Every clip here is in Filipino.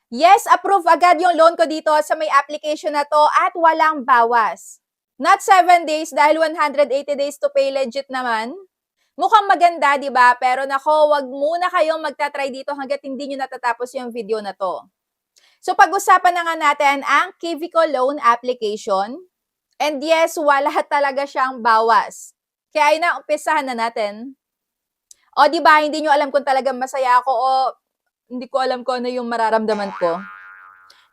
Yes, approve agad yung loan ko dito sa may application na to at walang bawas. Not 7 days dahil 180 days to pay legit naman. Mukhang maganda, di ba? Pero nako, wag muna kayong magta-try dito hanggat hindi nyo natatapos yung video na to. So pag-usapan na nga natin ang Kivico Loan Application. And yes, wala talaga siyang bawas. Kaya ay na, umpisahan na natin. O di ba, hindi nyo alam kung talagang masaya ako o hindi ko alam kung ano yung mararamdaman ko.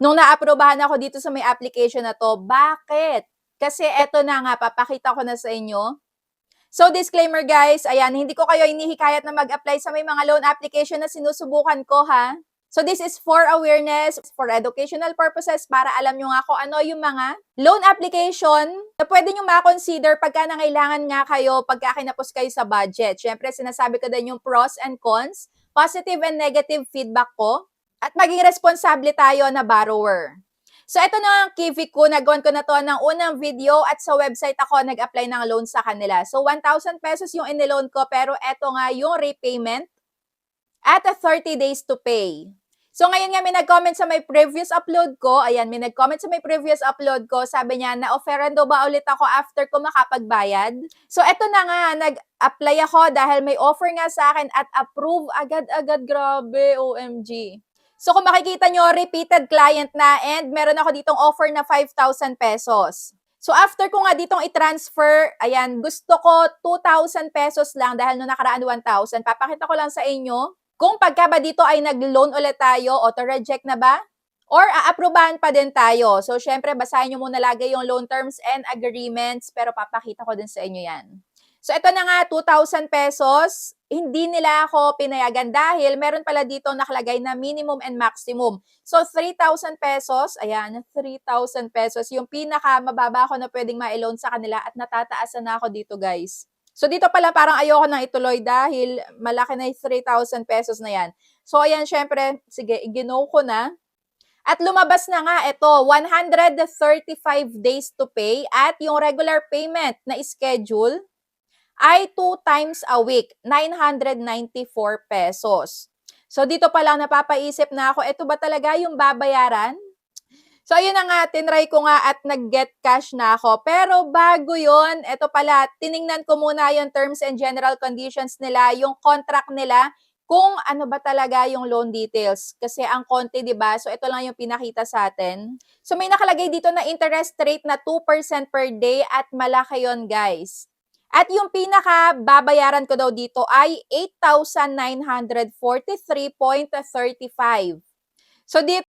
Nung naaprobahan ako dito sa may application na to, bakit? Kasi eto na nga, papakita ko na sa inyo. So disclaimer guys, ayan, hindi ko kayo inihikayat na mag-apply sa may mga loan application na sinusubukan ko ha. So this is for awareness, for educational purposes, para alam nyo nga kung ano yung mga loan application na pwede nyo ma-consider pagka nangailangan nga kayo, pagka kinapos kayo sa budget. Siyempre, sinasabi ko din yung pros and cons, positive and negative feedback ko, at maging responsable tayo na borrower. So, ito na ang Kivico. Nagawan ko na to ng unang video at sa website ako nag-apply ng loan sa kanila. So, 1,000 pesos yung iniloan ko pero ito nga yung repayment at 30 days to pay. So, ngayon nga may nag-comment sa may previous upload ko. Ayan, may nag-comment sa may previous upload ko. Sabi niya, na-offeran daw ba ulit ako after ko makapagbayad? So, ito na nga, nag-apply ako dahil may offer nga sa akin at approve agad-agad. Grabe, OMG. So, kung makikita nyo, repeated client na and meron ako ditong offer na 5,000 pesos. So, after ko nga ditong i-transfer, ayan, gusto ko 2,000 pesos lang dahil nung nakaraan 1,000. Papakita ko lang sa inyo kung pagka ba dito ay nag-loan ulit tayo, auto-reject na ba? Or a-approvehan pa din tayo. So, syempre, basahin nyo muna lagi yung loan terms and agreements, pero papakita ko din sa inyo yan. So, ito na nga, 2,000 pesos. Hindi nila ako pinayagan dahil meron pala dito nakalagay na minimum and maximum. So, 3,000 pesos, ayan, 3,000 pesos, yung pinaka-mababa ko na pwedeng ma-loan sa kanila at natataasan na ako dito, guys. So, dito pala parang ayoko nang ituloy dahil malaki na yung 3,000 pesos na yan. So, ayan, syempre, sige, i-gino ko na. At lumabas na nga ito, 135 days to pay at yung regular payment na schedule ay 2 times a week, 994 pesos. So, dito pa lang napapaisip na ako, ito ba talaga yung babayaran? So, ayun na nga, tinry ko nga at nag-get cash na ako. Pero bago yon, ito pala, tiningnan ko muna yung terms and general conditions nila, yung contract nila, kung ano ba talaga yung loan details. Kasi ang konti, di ba? So, ito lang yung pinakita sa atin. So, may nakalagay dito na interest rate na 2% per day at malaki yon, guys. At yung pinaka babayaran ko daw dito ay 8,943.35. So, dito